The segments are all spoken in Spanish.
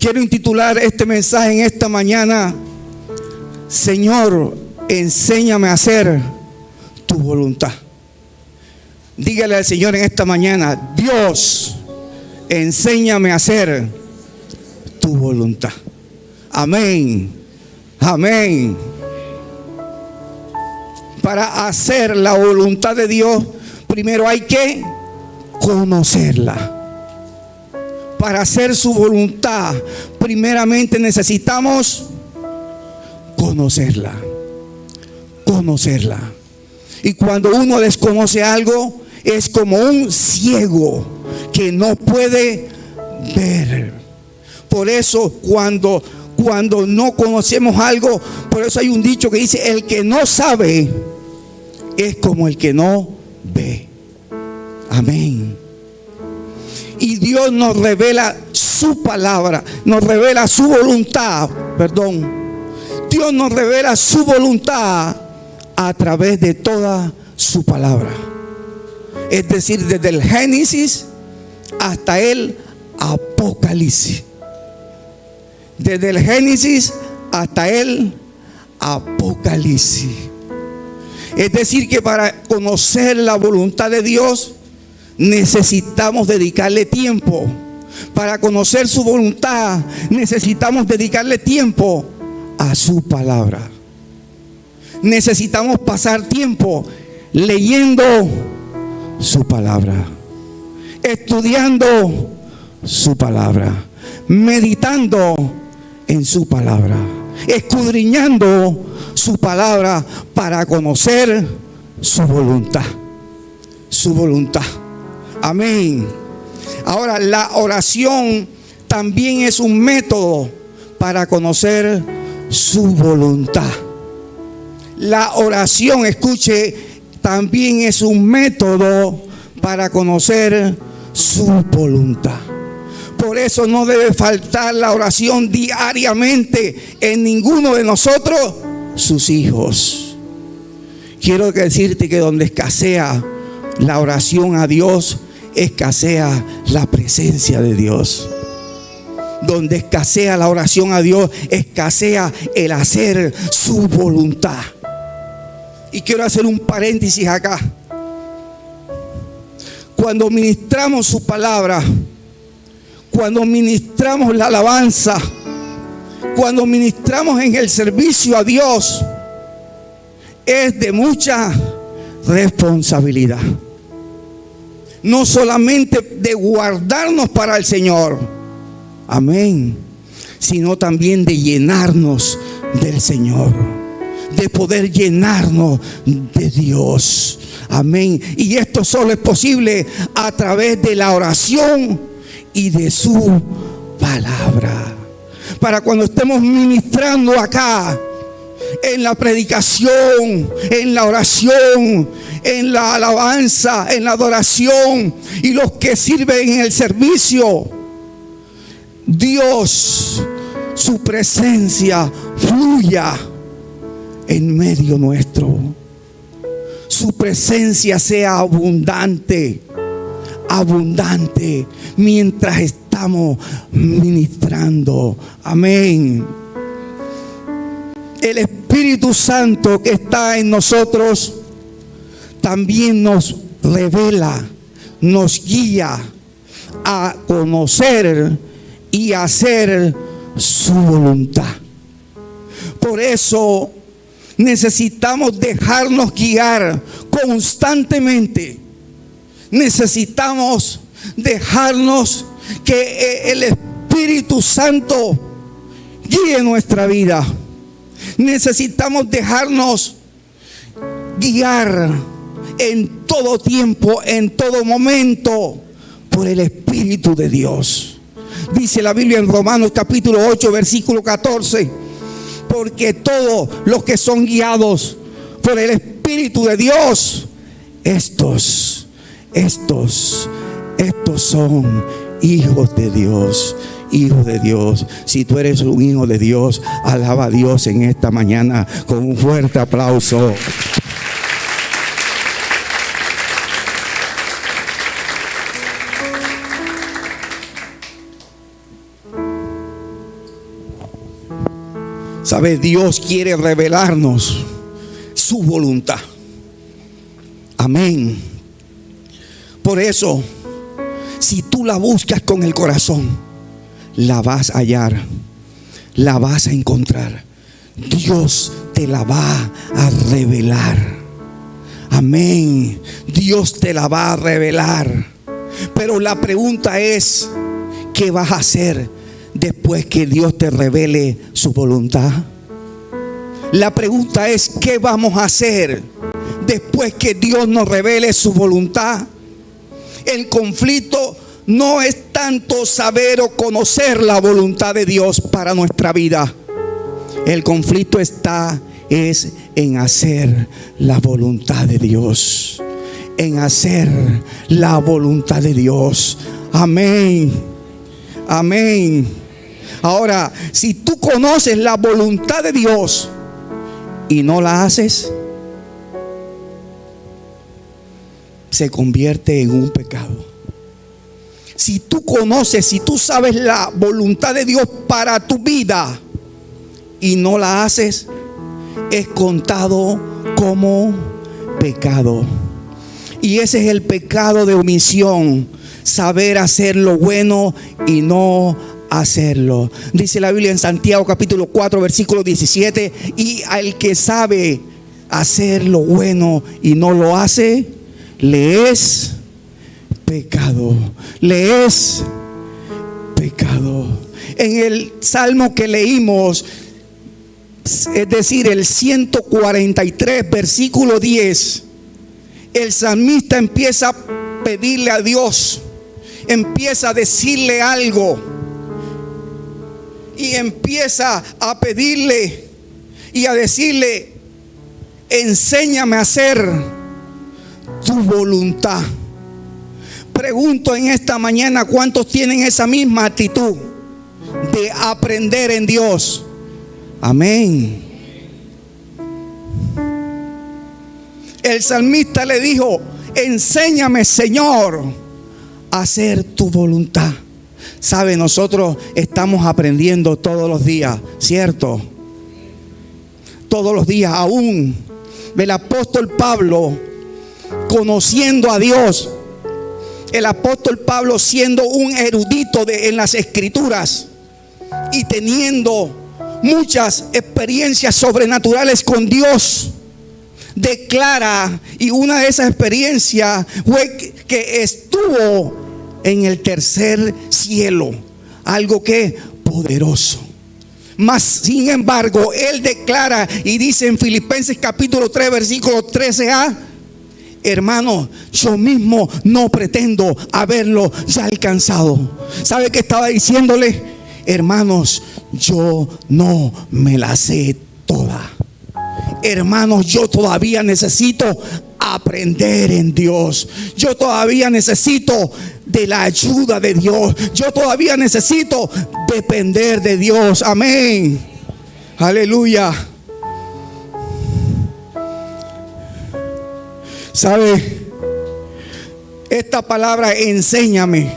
Quiero intitular este mensaje en esta mañana: Señor, enséñame a hacer tu voluntad. Dígale al Señor en esta mañana: Dios, enséñame a hacer tu voluntad. Amén. Amén. Para hacer la voluntad de Dios, primero hay que conocerla. Para hacer su voluntad, primeramente necesitamos conocerla. Conocerla. Y cuando uno desconoce algo, es como un ciego que no puede ver. Por eso cuando no conocemos algo, por eso hay un dicho que dice: el que no sabe es como el que no ve. Amén. Y Dios nos revela su palabra, nos revela su voluntad, Dios nos revela su voluntad a través de toda su palabra. Es decir, desde el Génesis hasta el Apocalipsis. Desde el Génesis hasta el Apocalipsis. Es decir, que para conocer la voluntad de Dios necesitamos dedicarle tiempo. Para conocer su voluntad necesitamos dedicarle tiempo a su palabra. Necesitamos pasar tiempo leyendo su palabra, estudiando su palabra, meditando en su palabra, escudriñando su palabra para conocer su voluntad. Su voluntad. Amén. Ahora, la oración también es un método para conocer su voluntad. La oración, escuche, también es un método para conocer su voluntad. Por eso no debe faltar la oración diariamente en ninguno de nosotros, sus hijos. Quiero decirte que donde escasea la oración a Dios, escasea la presencia de Dios. Donde escasea la oración a Dios, escasea el hacer su voluntad. Y quiero hacer un paréntesis acá. Cuando ministramos su palabra, cuando ministramos la alabanza, cuando ministramos en el servicio a Dios, es de mucha responsabilidad. No solamente de guardarnos para el Señor, amén, sino también de llenarnos del Señor, de poder llenarnos de Dios. Amén. Y esto solo es posible a través de la oración y de su palabra. Para cuando estemos ministrando acá, en la predicación, en la oración, en la alabanza, en la adoración y los que sirven en el servicio, Dios, su presencia fluya en medio nuestro. Su presencia sea abundante, abundante mientras estamos ministrando. Amén. El Espíritu Santo que está en nosotros también nos revela, nos guía a conocer y hacer su voluntad. Por eso necesitamos dejarnos guiar constantemente. Necesitamos dejarnos que el Espíritu Santo guíe nuestra vida. Necesitamos dejarnos guiar en todo tiempo, en todo momento, por el Espíritu de Dios. Dice la Biblia en Romanos capítulo 8, versículo 14: porque todos los que son guiados por el Espíritu de Dios, estos son hijos de Dios. Hijo de Dios. Si tú eres un hijo de Dios, alaba a Dios en esta mañana con un fuerte aplauso. ¿Sabe? Dios quiere revelarnos su voluntad. Amén. Por eso, si tú la buscas con el corazón, la vas a hallar, la vas a encontrar. Dios te la va a revelar. Amén. Dios te la va a revelar. Pero la pregunta es, ¿qué vas a hacer después que Dios te revele su voluntad? La pregunta es, ¿qué vamos a hacer después que Dios nos revele su voluntad? El conflicto no es tanto saber o conocer la voluntad de Dios para nuestra vida. El conflicto es en hacer la voluntad de Dios. En hacer la voluntad de Dios. Amén. Amén. Ahora, si tú conoces la voluntad de Dios y no la haces, se convierte en un pecado. Si tú conoces, si tú sabes la voluntad de Dios para tu vida y no la haces, es contado como pecado. Y ese es el pecado de omisión. Saber hacer lo bueno y no hacerlo. Dice la Biblia en Santiago capítulo 4 versículo 17: y al que sabe hacer lo bueno y no lo hace, le es pecado. Le es pecado. En el salmo que leímos, es decir, el 143 versículo 10, el salmista empieza a pedirle a Dios, empieza a decirle algo y empieza a pedirle y a decirle: enséñame a hacer tu voluntad. Pregunto en esta mañana, ¿cuántos tienen esa misma actitud de aprender en Dios? Amén. El salmista le dijo: enséñame, Señor, a hacer tu voluntad. Sabe, nosotros estamos aprendiendo todos los días, ¿cierto? Todos los días. Aún el apóstol Pablo, conociendo a Dios, el apóstol Pablo siendo un erudito en las escrituras y teniendo muchas experiencias sobrenaturales con Dios, declara, y una de esas experiencias fue que estuvo en el tercer cielo, algo que poderoso. Mas sin embargo, él declara y dice en Filipenses capítulo 3 versículo 13a: hermano, yo mismo no pretendo haberlo ya alcanzado. ¿Sabe qué estaba diciéndole? Hermanos, yo no me la sé toda. Hermanos, yo todavía necesito aprender en Dios. Yo todavía necesito de la ayuda de Dios. Yo todavía necesito depender de Dios. Amén. Aleluya. ¿Sabe? Esta palabra enséñame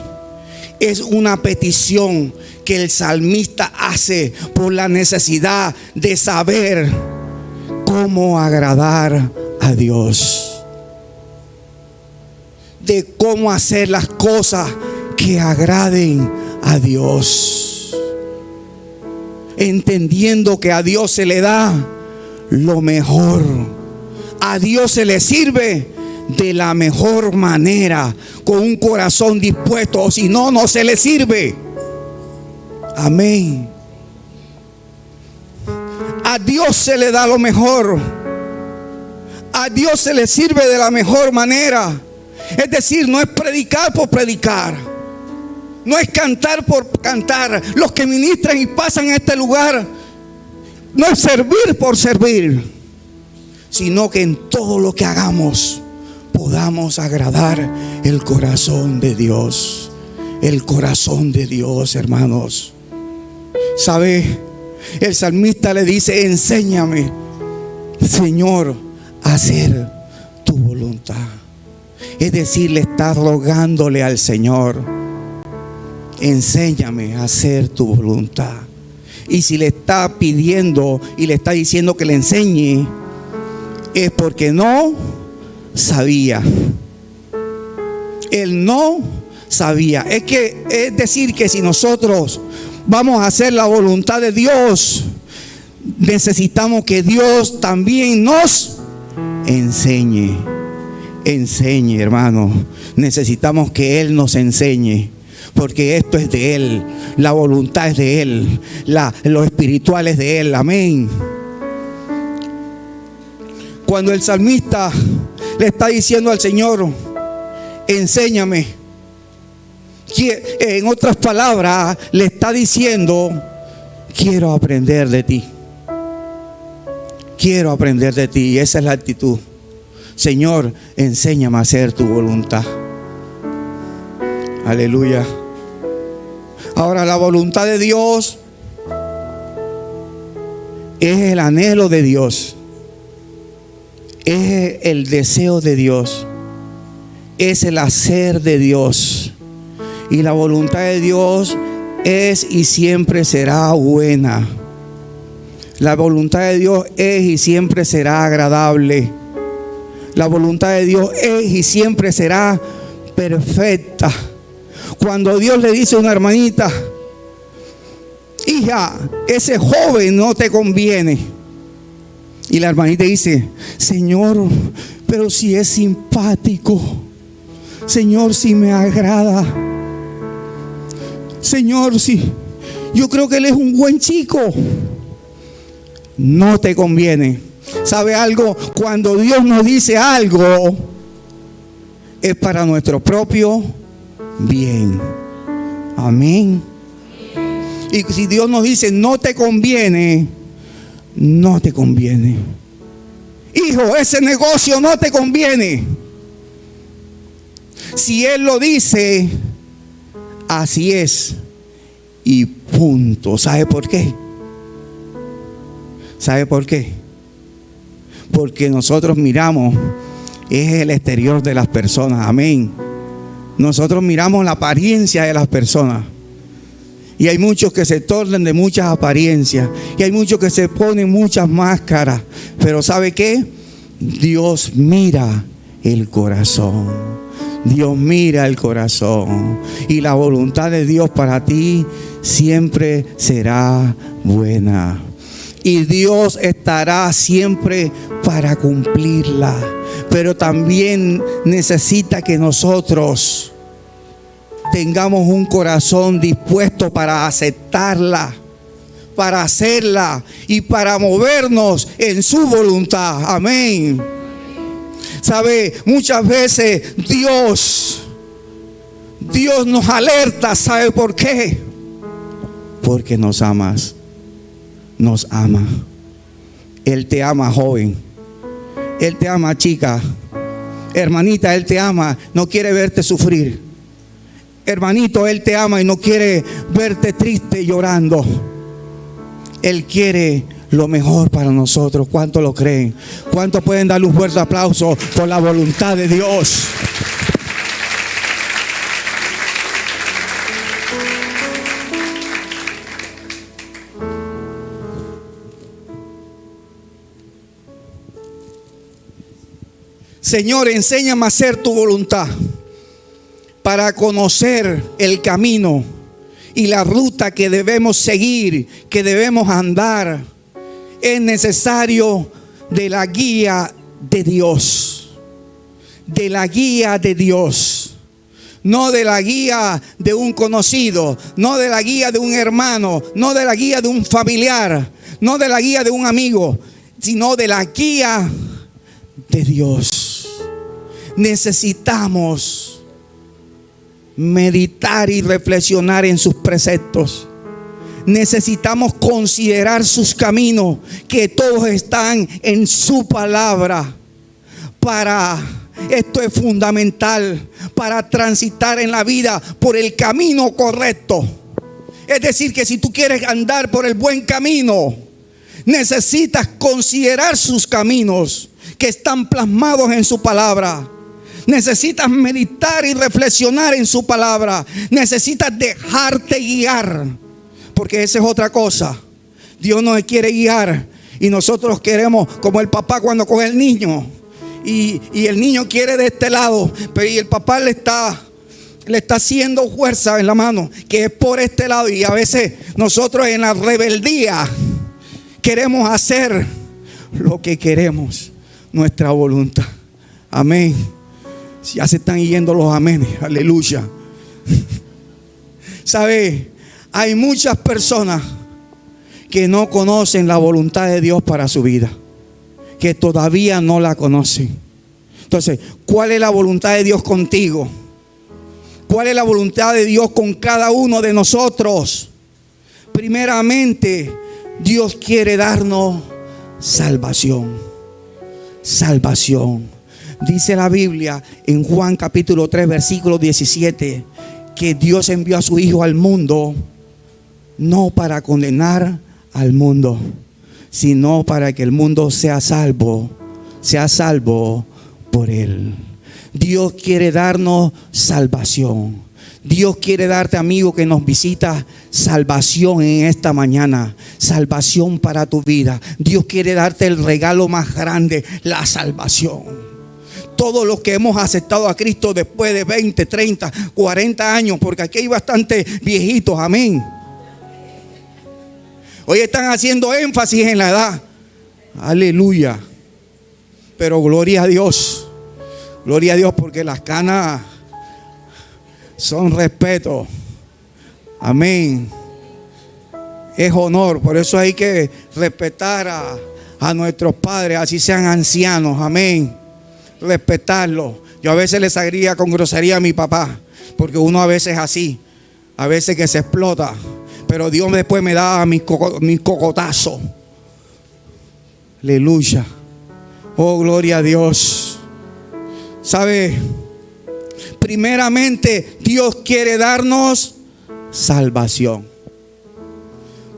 es una petición que el salmista hace por la necesidad de saber cómo agradar a Dios, de cómo hacer las cosas que agraden a Dios, entendiendo que a Dios se le da lo mejor. A Dios se le sirve de la mejor manera, con un corazón dispuesto, o si no, no se le sirve. Amén. A Dios se le da lo mejor. A Dios se le sirve de la mejor manera. Es decir, no es predicar por predicar, no es cantar por cantar. Los que ministran y pasan a este lugar, no es servir por servir, sino que en todo lo que hagamos podamos agradar el corazón de Dios. El corazón de Dios, hermanos. ¿Sabe? El salmista le dice: enséñame, Señor, a hacer tu voluntad. Es decir, le está rogándole al Señor: enséñame a hacer tu voluntad. Y si le está pidiendo y le está diciendo que le enseñe, es porque no sabía. Él no sabía. Es decir, que si nosotros vamos a hacer la voluntad de Dios, necesitamos que Dios también nos enseñe. Enseñe, hermano. Necesitamos que Él nos enseñe, porque esto es de Él. La voluntad es de Él. Lo espiritual es de Él. Amén. Cuando el salmista le está diciendo al Señor, enséñame, en otras palabras le está diciendo, quiero aprender de ti. Quiero aprender de ti. Esa es la actitud. Señor, enséñame a hacer tu voluntad. Aleluya. Ahora, la voluntad de Dios es el anhelo de Dios, es el deseo de Dios, es el hacer de Dios. Y la voluntad de Dios es y siempre será buena. La voluntad de Dios es y siempre será agradable. La voluntad de Dios es y siempre será perfecta. Cuando Dios le dice a una hermanita, hija, ese joven no te conviene, y la hermanita dice, Señor, pero si es simpático, Señor, si me agrada, Señor, si yo creo que él es un buen chico, no te conviene. ¿Sabe algo? Cuando Dios nos dice algo, es para nuestro propio bien. Amén. Y si Dios nos dice no te conviene, no te conviene. Hijo, ese negocio no te conviene. Si Él lo dice, así es. Y punto. ¿Sabe por qué? ¿Sabe por qué? Porque nosotros miramos es el exterior de las personas. Amén. Nosotros miramos la apariencia de las personas. Y hay muchos que se tornan de muchas apariencias. Y hay muchos que se ponen muchas máscaras. Pero ¿sabe qué? Dios mira el corazón. Dios mira el corazón. Y la voluntad de Dios para ti siempre será buena. Y Dios estará siempre para cumplirla. Pero también necesita que nosotros tengamos un corazón dispuesto para aceptarla, para hacerla y para movernos en su voluntad. Amén. ¿Sabe? Muchas veces Dios nos alerta. ¿Sabe por qué? Porque nos amas. Nos ama. Él te ama, joven. Él te ama, chica. Hermanita, Él te ama. No quiere verte sufrir. Hermanito, Él te ama y no quiere verte triste llorando. Él quiere lo mejor para nosotros. ¿Cuántos lo creen? ¿Cuántos pueden darle un fuerte aplauso por la voluntad de Dios? Señor, enséñame a hacer tu voluntad para conocer el camino y la ruta que debemos seguir, que debemos andar. Es necesario de la guía de Dios, de la guía de Dios, no de la guía de un conocido, no de la guía de un hermano, no de la guía de un familiar, no de la guía de un amigo, sino de la guía de Dios. Necesitamos meditar y reflexionar en sus preceptos. Necesitamos considerar sus caminos, que todos están en su palabra. Esto es fundamental para transitar en la vida por el camino correcto. Es decir, que si tú quieres andar por el buen camino, necesitas considerar sus caminos que están plasmados en su palabra. Necesitas meditar y reflexionar en su palabra. Necesitas dejarte guiar, porque esa es otra cosa. Dios nos quiere guiar y nosotros queremos, como el papá cuando coge el niño y el niño quiere de este lado, pero y el papá le está haciendo fuerza en la mano, que es por este lado. Y a veces nosotros en la rebeldía queremos hacer lo que queremos, nuestra voluntad. Amén. Ya se están yendo los amenes. Aleluya. ¿Sabe? Hay muchas personas que no conocen la voluntad de Dios para su vida, que todavía no la conocen. Entonces, ¿cuál es la voluntad de Dios contigo? ¿Cuál es la voluntad de Dios con cada uno de nosotros? Primeramente, Dios quiere darnos salvación. Salvación. Dice la Biblia en Juan capítulo 3 versículo 17 que Dios envió a su Hijo al mundo no para condenar al mundo, sino para que el mundo sea salvo por Él. Dios quiere darnos salvación. Dios quiere darte, amigo que nos visita, salvación en esta mañana. Salvación para tu vida. Dios quiere darte el regalo más grande, la salvación. Todos los que hemos aceptado a Cristo después de 20, 30, 40 años, porque aquí hay bastantes viejitos, amén. Hoy están haciendo énfasis en la edad. Aleluya. Pero gloria a Dios. Gloria a Dios, porque las canas son respeto. Amén. Es honor. Por eso hay que respetar a nuestros padres, así sean ancianos. Amén. Respetarlos. Yo a veces les agría con grosería a mi papá, porque uno a veces es así, a veces que se explota. Pero Dios después me da mis cocotazos. Aleluya. Oh, gloria a Dios. ¿Sabe? Primeramente, Dios quiere darnos salvación.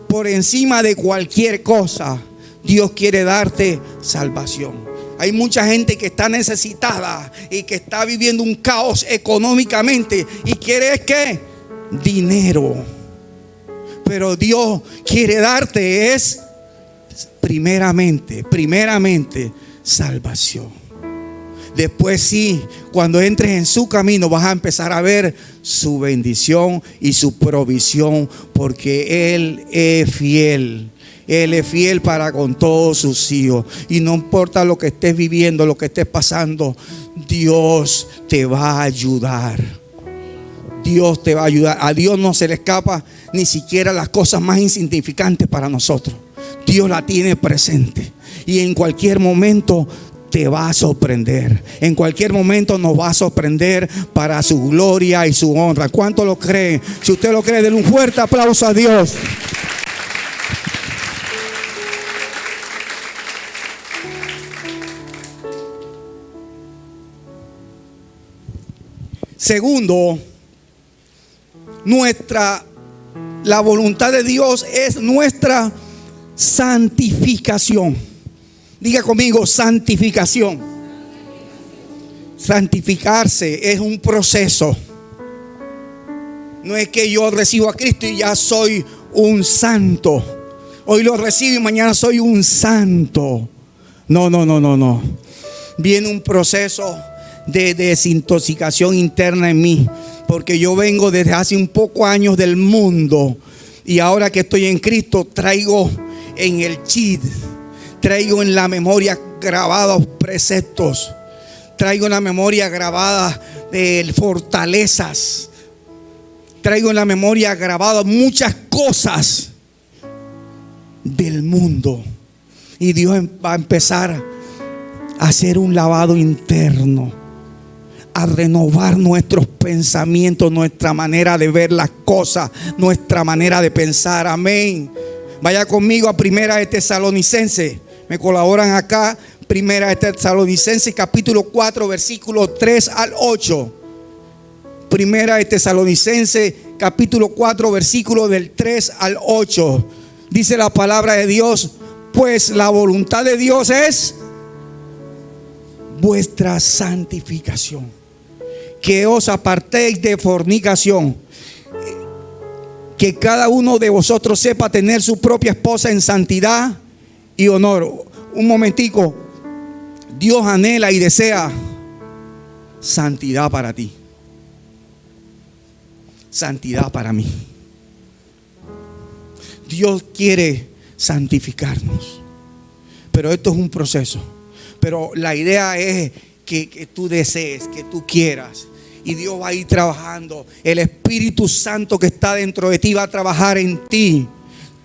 Por encima de cualquier cosa, Dios quiere darte salvación. Hay mucha gente que está necesitada y que está viviendo un caos económicamente y quiere ¿qué? Dinero. Pero Dios quiere darte es primeramente salvación. Después sí, cuando entres en su camino vas a empezar a ver su bendición y su provisión, porque Él es fiel. Él es fiel para con todos sus hijos. Y no importa lo que estés viviendo, lo que estés pasando, Dios te va a ayudar. Dios te va a ayudar. A Dios no se le escapa ni siquiera las cosas más insignificantes para nosotros. Dios la tiene presente. Y en cualquier momento te va a sorprender. En cualquier momento nos va a sorprender para su gloria y su honra. ¿Cuánto lo creen? Si usted lo cree, denle un fuerte aplauso a Dios. Segundo, la voluntad de Dios es nuestra santificación. Diga conmigo, santificación. Santificarse es un proceso. No es que yo recibo a Cristo y ya soy un santo. Hoy lo recibo y mañana soy un santo. No. Viene un proceso de desintoxicación interna en mí, porque yo vengo desde hace un poco años del mundo y ahora que estoy en Cristo traigo en el chip, traigo en la memoria grabados preceptos, traigo en la memoria grabadas fortalezas, traigo en la memoria grabadas muchas cosas del mundo, y Dios va a empezar a hacer un lavado interno, a renovar nuestros pensamientos, nuestra manera de ver las cosas, nuestra manera de pensar. Amén. Vaya conmigo a Primera de Tesalonicenses. Me colaboran acá. Primera de Tesalonicenses capítulo 4 versículos 3 al 8. Primera de Tesalonicenses capítulo 4 versículos del 3 al 8. Dice la palabra de Dios: pues la voluntad de Dios es vuestra santificación, que os apartéis de fornicación. que cada uno de vosotros sepa tener su propia esposa en santidad y honor. Un momentico. Dios anhela y desea santidad para ti. Santidad para mí. Dios quiere santificarnos. Pero esto es un proceso. Pero la idea es que tú desees, que tú quieras. Y Dios va a ir trabajando. El Espíritu Santo que está dentro de ti va a trabajar en ti.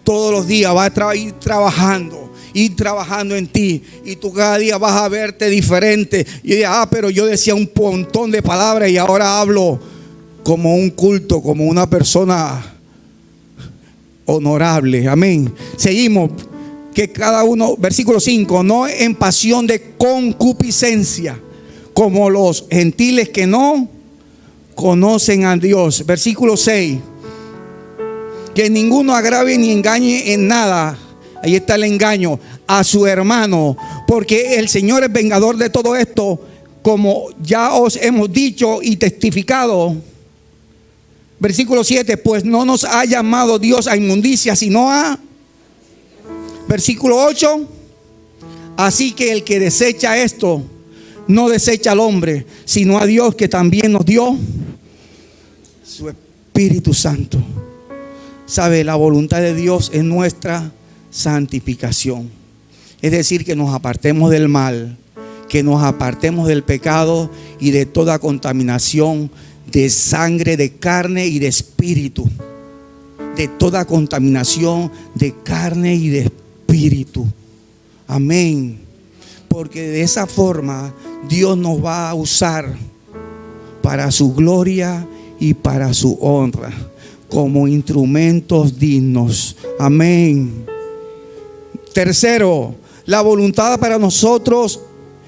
Todos los días va a ir trabajando en ti. Y tú cada día vas a verte diferente. Y pero yo decía un montón de palabras y ahora hablo como un culto, como una persona honorable. Amén. Seguimos. Que cada uno, versículo 5, no en pasión de concupiscencia, como los gentiles que no conocen a Dios. Versículo 6, que ninguno agravie ni engañe en nada. Ahí está el engaño a su hermano, porque el Señor es vengador de todo esto, como ya os hemos dicho y testificado. Versículo 7, pues no nos ha llamado Dios a inmundicia, sino a... Versículo 8, así que el que desecha esto, no desecha al hombre, sino a Dios, que también nos dio su Espíritu Santo. Sabe, la voluntad de Dios es nuestra santificación. Es decir, que nos apartemos del mal, que nos apartemos del pecado y de toda contaminación de sangre, de carne y de espíritu. De toda contaminación de carne y de espíritu. Amén. Porque de esa forma Dios nos va a usar para su gloria y para su honra, como instrumentos dignos. Amén. Tercero, la voluntad para nosotros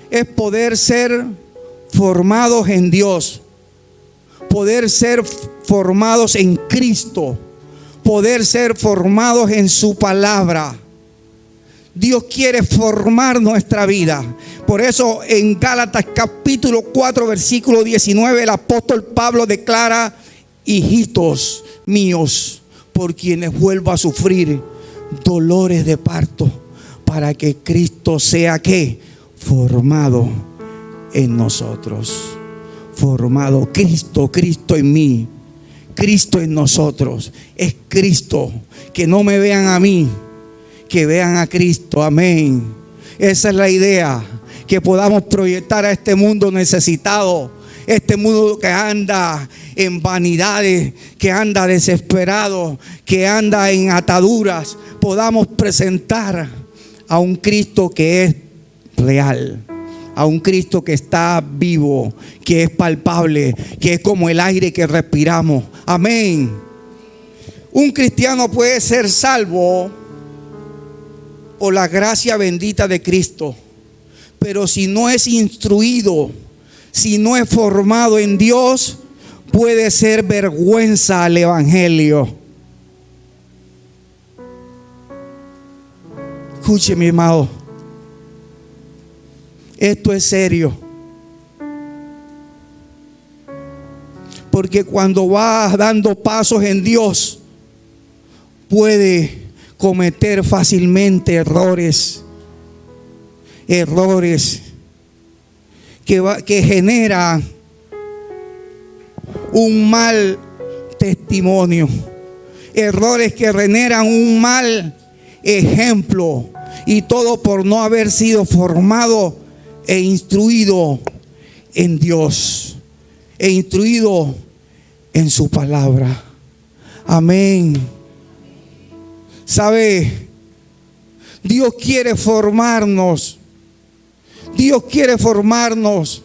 es poder ser formados en Dios, poder ser formados en Cristo, poder ser formados en su palabra. Dios quiere formar nuestra vida. Por eso en Gálatas capítulo 4 versículo 19 el apóstol Pablo declara: hijitos míos, por quienes vuelvo a sufrir dolores de parto, para que Cristo sea ¿qué? Formado en nosotros. Formado. Cristo en mí, Cristo en nosotros. Es Cristo. Que no me vean a mí, que vean a Cristo. Amén. Esa es la idea, que podamos proyectar a este mundo necesitado, este mundo que anda en vanidades, que anda desesperado, que anda en ataduras. Podamos presentar a un Cristo que es real, a un Cristo que está vivo, que es palpable, que es como el aire que respiramos. Amén. Un cristiano puede ser salvo por la gracia bendita de Cristo, pero si no es instruido, si no es formado en Dios, puede ser vergüenza al evangelio. Escuche, mi amado, esto es serio, porque cuando vas dando pasos en Dios, puede cometer fácilmente errores que generan un mal testimonio, errores que generan un mal ejemplo, y todo por no haber sido formado e instruido en Dios, e instruido en su palabra. Amén. ¿Sabe? Dios quiere formarnos. Dios quiere formarnos.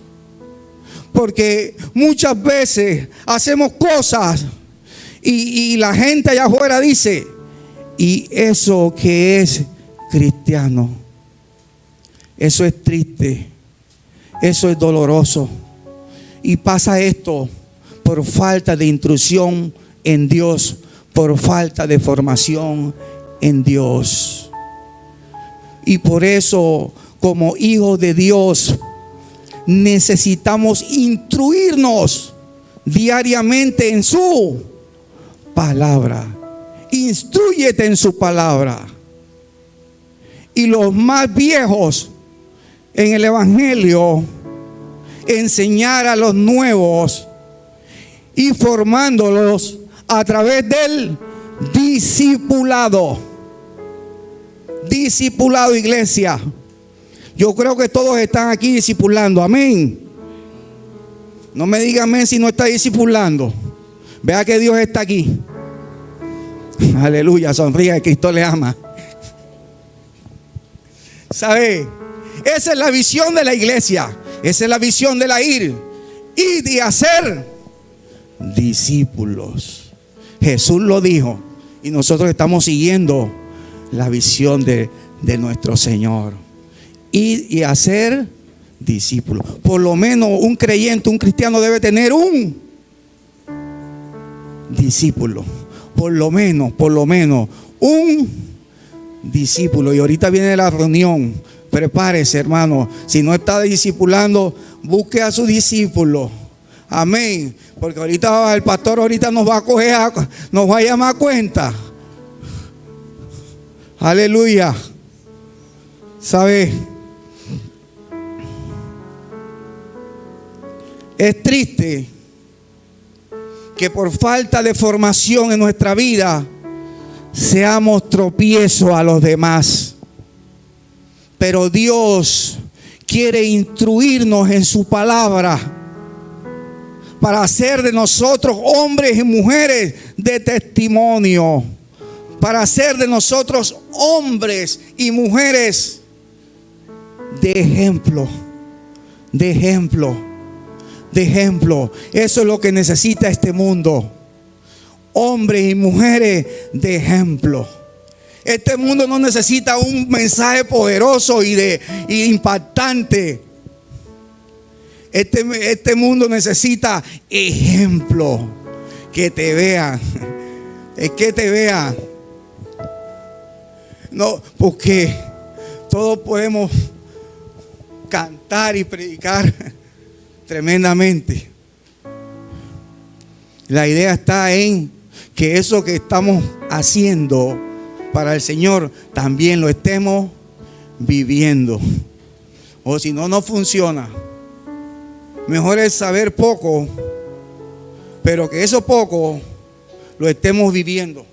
Porque muchas veces hacemos cosas y la gente allá afuera dice: y eso que es cristiano. Eso es triste. Eso es doloroso. Y pasa esto por falta de instrucción en Dios, por falta de formación en Dios. Y por eso, como hijos de Dios, necesitamos instruirnos diariamente en su palabra. instrúyete en su palabra. Y los más viejos en el evangelio, enseñar a los nuevos y formándolos a través del discipulado. Discipulado, iglesia. Yo creo que todos están aquí discipulando. Amén. No me diga amén si no está discipulando. Vea que Dios está aquí. Aleluya, sonríe, que Cristo le ama. ¿Sabe? Esa es la visión de la iglesia. Esa es la visión de la ir y hacer discípulos. Jesús lo dijo y nosotros estamos siguiendo la visión de nuestro Señor. Ir y hacer discípulos. Por lo menos un creyente, un cristiano debe tener un discípulo. Por lo menos un discípulo. Y ahorita viene la reunión. Prepárese, hermano. Si no está discipulando, busque a su discípulo. Amén. Porque ahorita el pastor nos va a coger, nos va a llamar a cuenta. Aleluya. ¿Sabe? Es triste que por falta de formación en nuestra vida seamos tropiezo a los demás. Pero Dios quiere instruirnos en su palabra para hacer de nosotros hombres y mujeres de testimonio, para hacer de nosotros hombres y mujeres de ejemplo, de ejemplo, de ejemplo. Eso es lo que necesita este mundo, hombres y mujeres de ejemplo. Este mundo no necesita un mensaje poderoso y impactante. Este mundo necesita ejemplo. Que te vean. Es que te vean. No, porque todos podemos cantar y predicar tremendamente. La idea está en que eso que estamos haciendo para el Señor también lo estemos viviendo. O si no, no funciona. Mejor es saber poco, pero que eso poco lo estemos viviendo.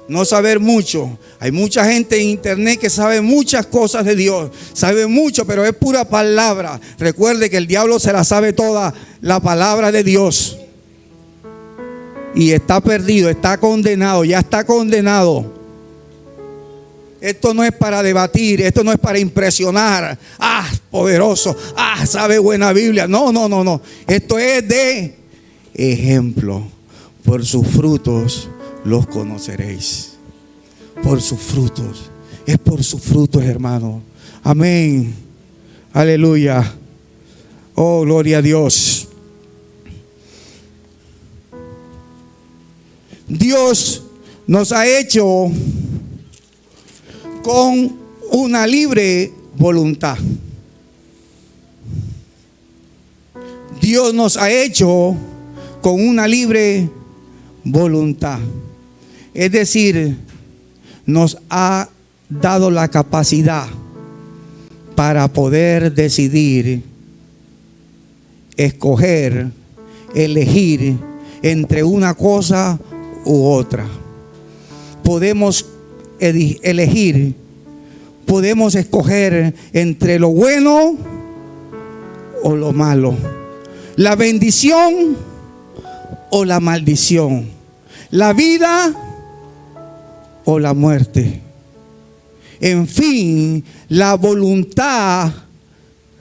No saber mucho. Hay mucha gente en internet que sabe muchas cosas de Dios. Sabe mucho, pero es pura palabra. Recuerde que el diablo se la sabe toda, la palabra de Dios. Y está perdido, está condenado, ya está condenado. Esto no es para debatir, esto no es para impresionar. Poderoso, sabe buena Biblia. No. Esto es de ejemplo. Por sus frutos los conoceréis. Por sus frutos. Es por sus frutos, hermano. Amén. Aleluya. Oh, gloria a Dios. Dios nos ha hecho con una libre voluntad. Dios nos ha hecho con una libre voluntad. Es decir, nos ha dado la capacidad para poder decidir, escoger, elegir entre una cosa u otra. Podemos elegir, podemos escoger entre lo bueno o lo malo, la bendición o la maldición, la vida o la muerte. En fin, la voluntad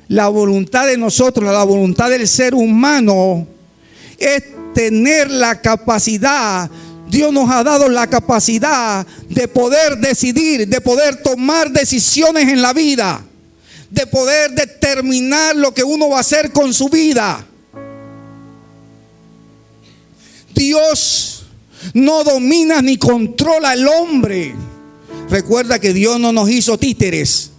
de nosotros, la voluntad del ser humano es tener la capacidad. Dios nos ha dado la capacidad de poder decidir, de poder tomar decisiones en la vida, de poder determinar lo que uno va a hacer con su vida. Dios no domina ni controla al hombre. Recuerda que Dios no nos hizo títeres.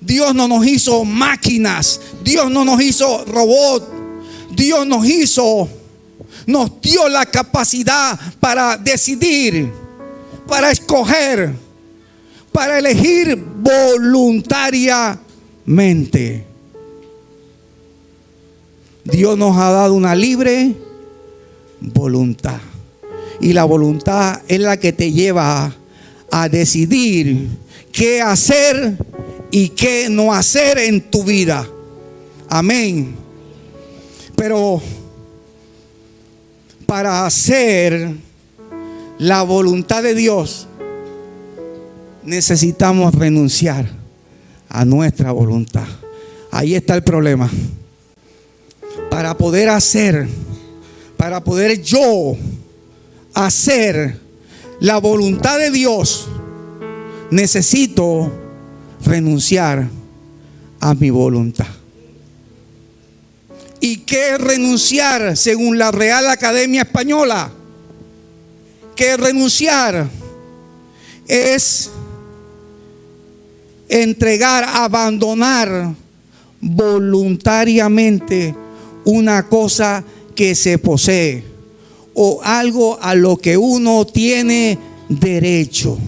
Dios no nos hizo máquinas. Dios no nos hizo robots. Dios nos hizo nos dio la capacidad para decidir, para escoger, para elegir voluntariamente. Dios nos ha dado una libre voluntad. Y la voluntad es la que te lleva a decidir qué hacer y qué no hacer en tu vida. Amén. Pero para hacer la voluntad de Dios necesitamos renunciar a nuestra voluntad. Ahí está el problema. Para poder yo hacer la voluntad de Dios, necesito renunciar a mi voluntad. ¿Y qué es renunciar según la Real Academia Española? Que renunciar es entregar, abandonar voluntariamente una cosa que se posee o algo a lo que uno tiene derecho.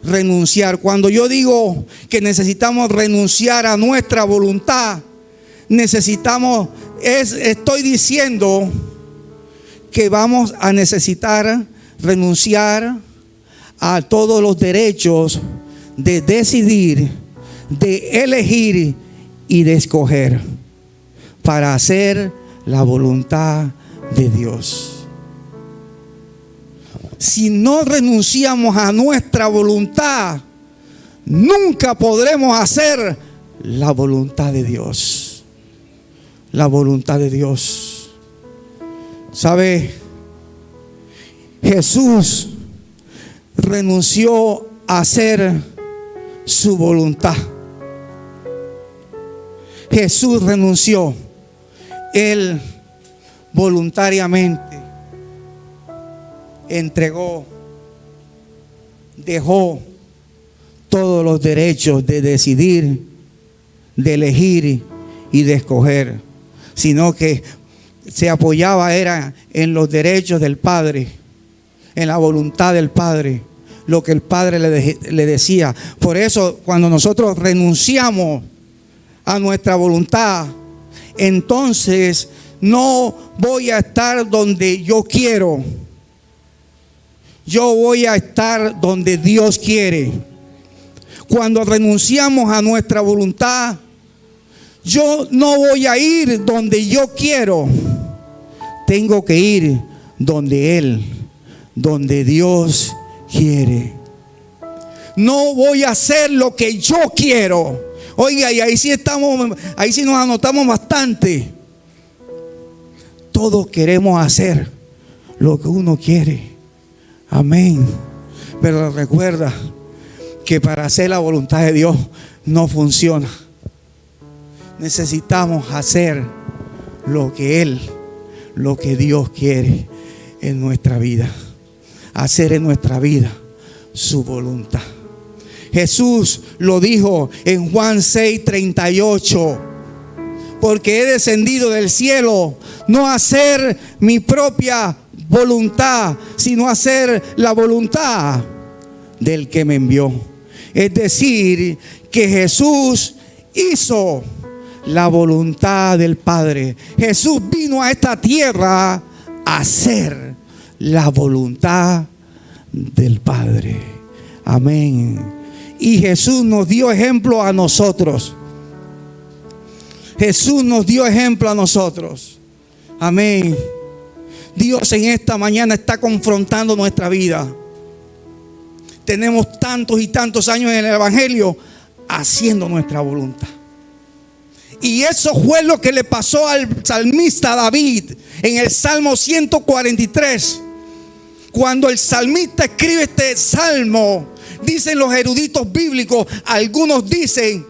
Renunciar. Cuando yo digo que necesitamos renunciar a nuestra voluntad, estoy diciendo que vamos a necesitar renunciar a todos los derechos de decidir, de elegir y de escoger para hacer la voluntad de Dios. Si no renunciamos a nuestra voluntad, nunca podremos hacer la voluntad de Dios. La voluntad de Dios. ¿Sabe? Jesús renunció a hacer su voluntad. Jesús renunció. Él voluntariamente entregó, dejó todos los derechos de decidir, de elegir y de escoger, sino que se apoyaba era en los derechos del Padre, en la voluntad del Padre, lo que el Padre le decía. Por eso cuando nosotros renunciamos a nuestra voluntad, entonces no voy a estar donde yo quiero. Yo voy a estar donde Dios quiere. Cuando renunciamos a nuestra voluntad, yo no voy a ir donde yo quiero. Tengo que ir donde Él, donde Dios quiere. No voy a hacer lo que yo quiero. Oiga, y ahí sí nos anotamos bastante. Todos queremos hacer lo que uno quiere. Amén. Pero recuerda que para hacer la voluntad de Dios no funciona. Necesitamos hacer lo que Dios quiere en nuestra vida. Hacer en nuestra vida su voluntad. Jesús lo dijo en Juan 6:38. Porque he descendido del cielo no a hacer mi propia voluntad, sino hacer la voluntad del que me envió. Es decir, que Jesús hizo la voluntad del Padre. Jesús vino a esta tierra a hacer la voluntad del Padre. Amén. Y Jesús nos dio ejemplo a nosotros. Jesús nos dio ejemplo a nosotros. Amén. Dios en esta mañana está confrontando nuestra vida. Tenemos tantos y tantos años en el Evangelio haciendo nuestra voluntad. Y eso fue lo que le pasó al salmista David en el Salmo 143. Cuando el salmista escribe este salmo, dicen los eruditos bíblicos, algunos dicen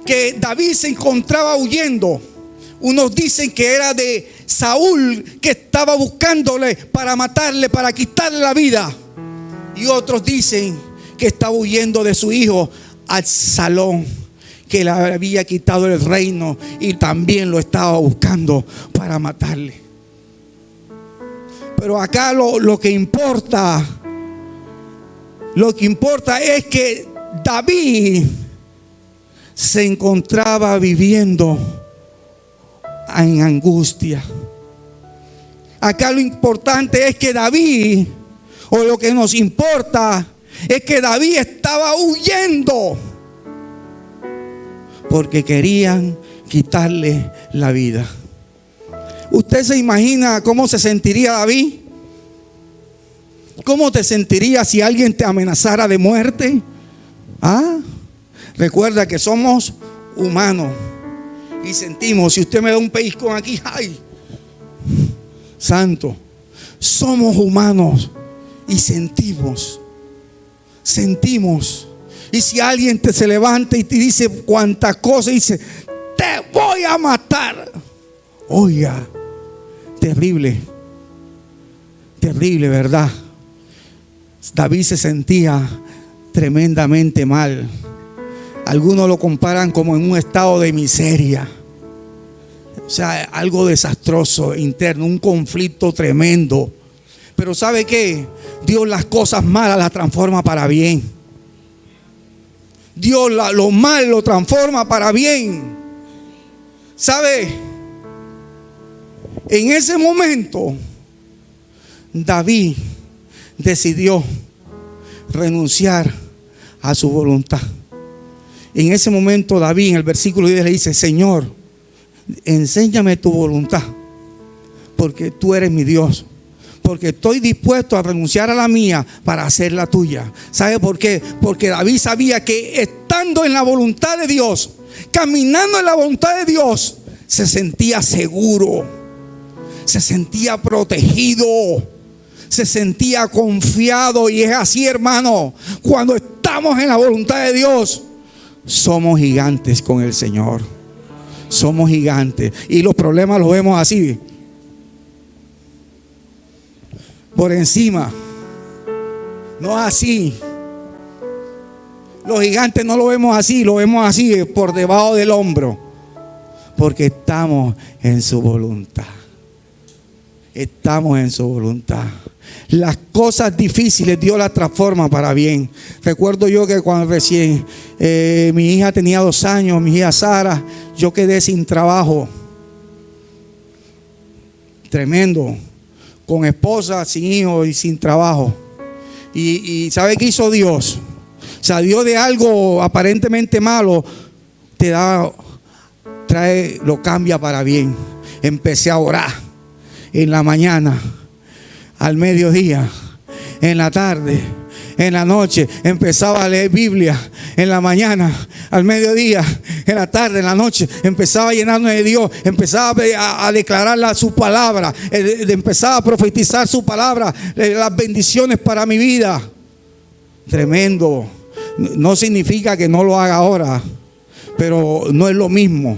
que David se encontraba huyendo. Unos dicen que era de Saúl, que estaba buscándole para matarle, para quitarle la vida. Y otros dicen que estaba huyendo de su hijo Absalón, que le había quitado el reino y también lo estaba buscando para matarle. Pero acá lo que importa es que David se encontraba viviendo en angustia. Acá lo importante es que David, o lo que nos importa, es que David estaba huyendo porque querían quitarle la vida. ¿Usted se imagina cómo se sentiría David? ¿Cómo te sentirías si alguien te amenazara de muerte? Recuerda que somos humanos y sentimos. Si usted me da un pellizcón aquí, ¡ay! Santo, somos humanos y sentimos. Y si alguien se levanta y te dice cuantas cosas, dice, te voy a matar. Oiga, terrible, ¿verdad? David se sentía tremendamente mal. Algunos lo comparan como en un estado de miseria. O sea, algo desastroso interno, un conflicto tremendo. Pero ¿sabe qué? Dios las cosas malas las transforma para bien. Dios lo mal lo transforma para bien. ¿Sabe? En ese momento, David decidió renunciar a su voluntad. En ese momento David, en el versículo 10, le dice: Señor, enséñame tu voluntad, porque tú eres mi Dios. Porque estoy dispuesto a renunciar a la mía para hacer la tuya. ¿Sabe por qué? Porque David sabía que estando en la voluntad de Dios, caminando en la voluntad de Dios, se sentía seguro, se sentía protegido, se sentía confiado. Y es así, hermano, cuando estamos en la voluntad de Dios, somos gigantes con el Señor. Somos gigantes. Y los problemas los vemos así, por encima, no así. Los gigantes no lo vemos así, lo vemos así, por debajo del hombro, porque estamos en su voluntad. Estamos en su voluntad. Las cosas difíciles Dios las transforma para bien. Recuerdo yo que cuando recién mi hija tenía 2 años, mi hija Sara, yo quedé sin trabajo. Tremendo. Con esposa, sin hijos y sin trabajo. Y ¿sabe qué hizo Dios? O sea, Dios de algo aparentemente malo lo cambia para bien. Empecé a orar en la mañana, al mediodía, en la tarde, en la noche. Empezaba a leer Biblia en la mañana, al mediodía, en la tarde, en la noche. Empezaba a llenarme de Dios. Empezaba a declarar su palabra. Empezaba a profetizar su palabra, las bendiciones para mi vida. Tremendo. No significa que no lo haga ahora, pero no es lo mismo.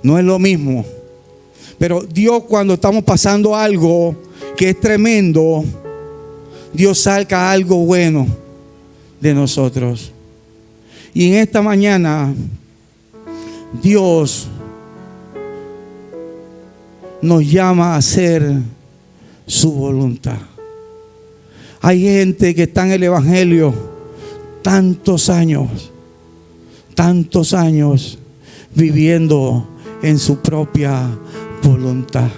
No es lo mismo. Pero Dios, cuando estamos pasando algo que es tremendo, Dios saca algo bueno de nosotros. Y en esta mañana Dios nos llama a hacer su voluntad. Hay gente que está en el evangelio tantos años viviendo en su propia voluntad.